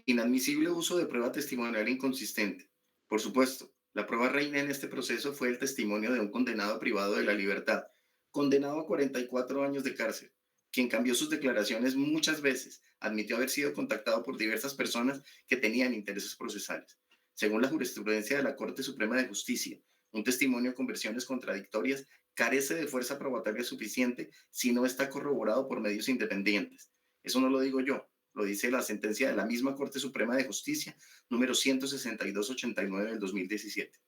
Inadmisible uso de prueba testimonial inconsistente. Por supuesto, la prueba reina en este proceso fue el testimonio de un condenado privado de la libertad, condenado a 44 años de cárcel, quien cambió sus declaraciones muchas veces, admitió haber sido contactado por diversas personas que tenían intereses procesales. Según la jurisprudencia de la Corte Suprema de Justicia, un testimonio con versiones contradictorias carece de fuerza probatoria suficiente si no está corroborado por medios independientes. Eso no lo digo yo, lo dice la sentencia de la misma Corte Suprema de Justicia, número 16289 del 2017.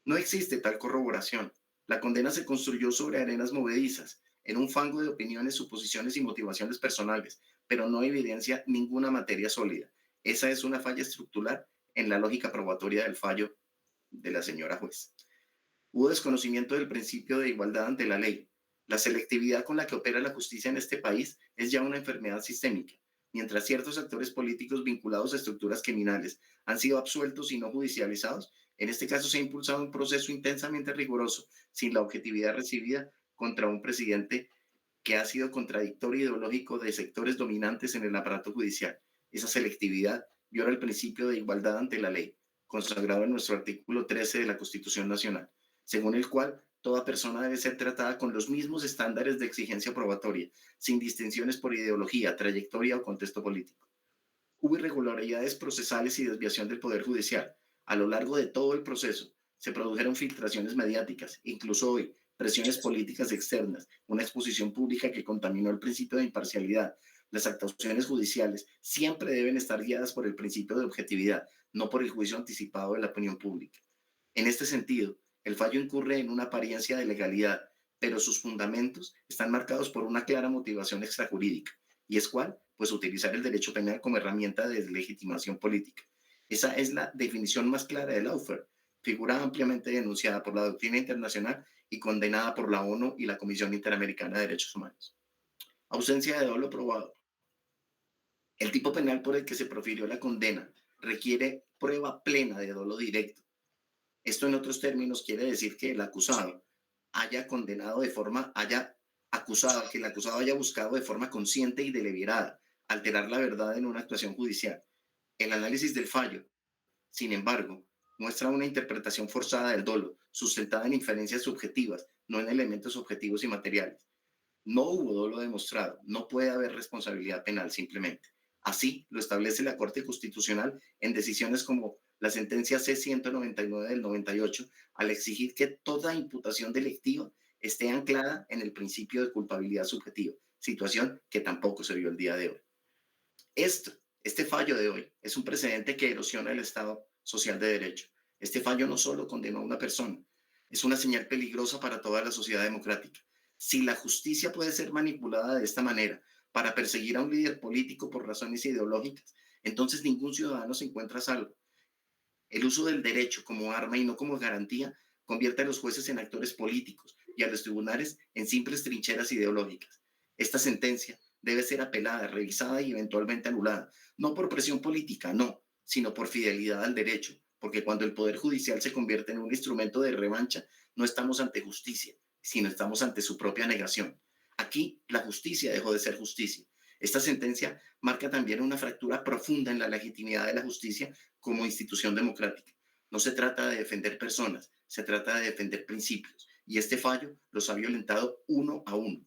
No existe tal corroboración. La condena se construyó sobre arenas movedizas, en un fango de opiniones, suposiciones y motivaciones personales, pero no evidencia ninguna materia sólida. Esa es una falla estructural en la lógica probatoria del fallo de la señora juez. Hubo desconocimiento del principio de igualdad ante la ley. La selectividad con la que opera la justicia en este país es ya una enfermedad sistémica. Mientras ciertos actores políticos vinculados a estructuras criminales han sido absueltos y no judicializados, en este caso se ha impulsado un proceso intensamente riguroso, sin la objetividad recibida contra un presidente que ha sido contradictorio ideológico de sectores dominantes en el aparato judicial. Esa selectividad viola el principio de igualdad ante la ley, consagrado en nuestro artículo 13 de la Constitución Nacional, según el cual toda persona debe ser tratada con los mismos estándares de exigencia probatoria, sin distinciones por ideología, trayectoria o contexto político. Hubo irregularidades procesales y desviación del Poder Judicial. A lo largo de todo el proceso se produjeron filtraciones mediáticas, incluso hoy, presiones políticas externas, una exposición pública que contaminó el principio de imparcialidad. Las actuaciones judiciales siempre deben estar guiadas por el principio de objetividad, no por el juicio anticipado de la opinión pública. En este sentido, el fallo incurre en una apariencia de legalidad, pero sus fundamentos están marcados por una clara motivación extrajurídica. ¿Y es cuál? Pues utilizar el derecho penal como herramienta de deslegitimación política. Esa es la definición más clara del lawfare, figura ampliamente denunciada por la doctrina internacional y condenada por la ONU y la Comisión Interamericana de Derechos Humanos. Ausencia de dolo probado. El tipo penal por el que se profirió la condena requiere prueba plena de dolo directo. Esto en otros términos quiere decir que el acusado haya condenado de forma, haya acusado, que el acusado haya buscado de forma consciente y deliberada alterar la verdad en una actuación judicial. El análisis del fallo, sin embargo, muestra una interpretación forzada del dolo, sustentada en inferencias subjetivas, no en elementos objetivos y materiales. No hubo dolo demostrado, no puede haber responsabilidad penal simplemente. Así lo establece la Corte Constitucional en decisiones como la sentencia C-199 del 98, al exigir que toda imputación delictiva esté anclada en el principio de culpabilidad subjetiva, situación que tampoco se vio el día de hoy. Este fallo de hoy es un precedente que erosiona el Estado social de derecho. Este fallo no solo condenó a una persona, es una señal peligrosa para toda la sociedad democrática. Si la justicia puede ser manipulada de esta manera para perseguir a un líder político por razones ideológicas, entonces ningún ciudadano se encuentra a salvo. El uso del derecho como arma y no como garantía convierte a los jueces en actores políticos y a los tribunales en simples trincheras ideológicas. Esta sentencia debe ser apelada, revisada y eventualmente anulada, no por presión política, no, sino por fidelidad al derecho, porque cuando el Poder Judicial se convierte en un instrumento de revancha, no estamos ante justicia, sino estamos ante su propia negación. Aquí la justicia dejó de ser justicia. Esta sentencia marca también una fractura profunda en la legitimidad de la justicia como institución democrática. No se trata de defender personas, se trata de defender principios. Y este fallo los ha violentado uno a uno.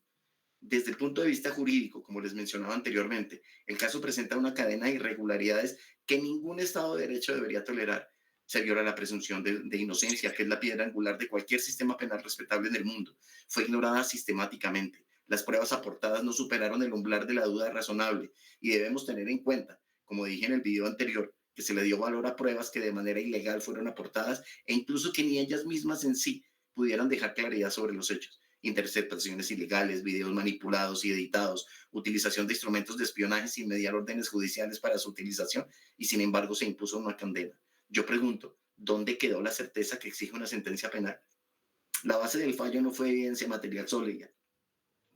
Desde el punto de vista jurídico, como les mencionaba anteriormente, el caso presenta una cadena de irregularidades que ningún Estado de Derecho debería tolerar. Se viola la presunción de inocencia, que es la piedra angular de cualquier sistema penal respetable en el mundo. Fue ignorada sistemáticamente. Las pruebas aportadas no superaron el umbral de la duda razonable y debemos tener en cuenta, como dije en el video anterior, que se le dio valor a pruebas que de manera ilegal fueron aportadas e incluso que ni ellas mismas en sí pudieran dejar claridad sobre los hechos. Interceptaciones ilegales, videos manipulados y editados, utilización de instrumentos de espionaje sin mediar órdenes judiciales para su utilización y sin embargo se impuso una condena. Yo pregunto, ¿dónde quedó la certeza que exige una sentencia penal? La base del fallo no fue evidencia material sólida,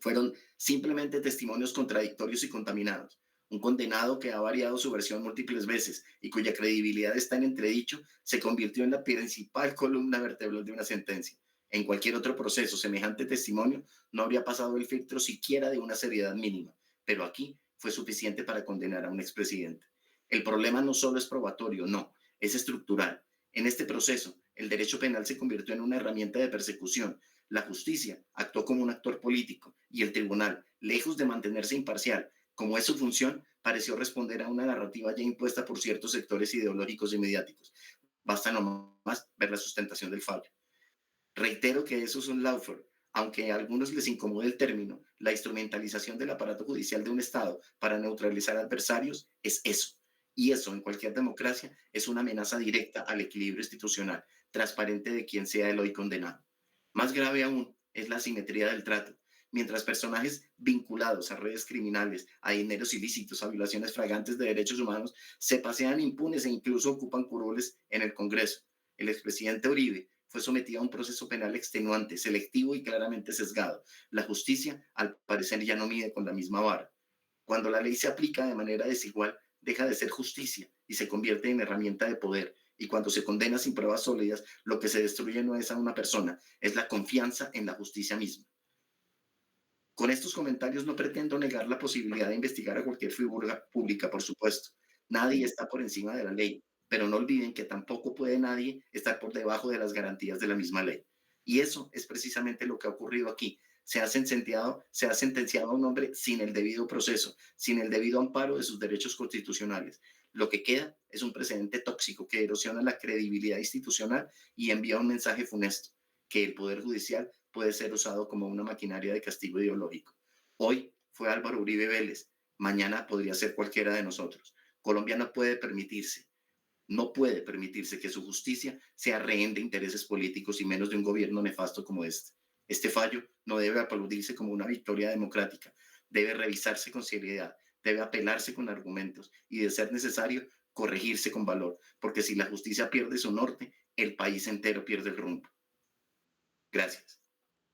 fueron simplemente testimonios contradictorios y contaminados. Un condenado que ha variado su versión múltiples veces y cuya credibilidad está en entredicho se convirtió en la principal columna vertebral de una sentencia. En cualquier otro proceso, semejante testimonio no habría pasado el filtro siquiera de una seriedad mínima, pero aquí fue suficiente para condenar a un expresidente. El problema no solo es probatorio, no, es estructural. En este proceso, el derecho penal se convirtió en una herramienta de persecución. La justicia actuó como un actor político y el tribunal, lejos de mantenerse imparcial, como es su función, pareció responder a una narrativa ya impuesta por ciertos sectores ideológicos y mediáticos. Basta nomás ver la sustentación del fallo. Reitero que eso es un lawfare, aunque a algunos les incomode el término, la instrumentalización del aparato judicial de un Estado para neutralizar adversarios es eso. Y eso en cualquier democracia es una amenaza directa al equilibrio institucional, transparente de quien sea el hoy condenado. Más grave aún es la asimetría del trato. Mientras personajes vinculados a redes criminales, a dineros ilícitos, a violaciones flagrantes de derechos humanos, se pasean impunes e incluso ocupan curules en el Congreso. El expresidente Uribe fue sometido a un proceso penal extenuante, selectivo y claramente sesgado. La justicia, al parecer, ya no mide con la misma vara. Cuando la ley se aplica de manera desigual, deja de ser justicia y se convierte en herramienta de poder. Y cuando se condena sin pruebas sólidas, lo que se destruye no es a una persona, es la confianza en la justicia misma. Con estos comentarios no pretendo negar la posibilidad de investigar a cualquier figura pública, por supuesto. Nadie está por encima de la ley, pero no olviden que tampoco puede nadie estar por debajo de las garantías de la misma ley. Y eso es precisamente lo que ha ocurrido aquí. Se ha sentenciado a un hombre sin el debido proceso, sin el debido amparo de sus derechos constitucionales. Lo que queda es un precedente tóxico que erosiona la credibilidad institucional y envía un mensaje funesto, que el Poder Judicial puede ser usado como una maquinaria de castigo ideológico. Hoy fue Álvaro Uribe Vélez, mañana podría ser cualquiera de nosotros. Colombia no puede permitirse que su justicia sea rehén de intereses políticos y menos de un gobierno nefasto como este. Este fallo no debe aplaudirse como una victoria democrática, debe revisarse con seriedad, debe apelarse con argumentos y, de ser necesario, corregirse con valor, porque si la justicia pierde su norte, el país entero pierde el rumbo. Gracias.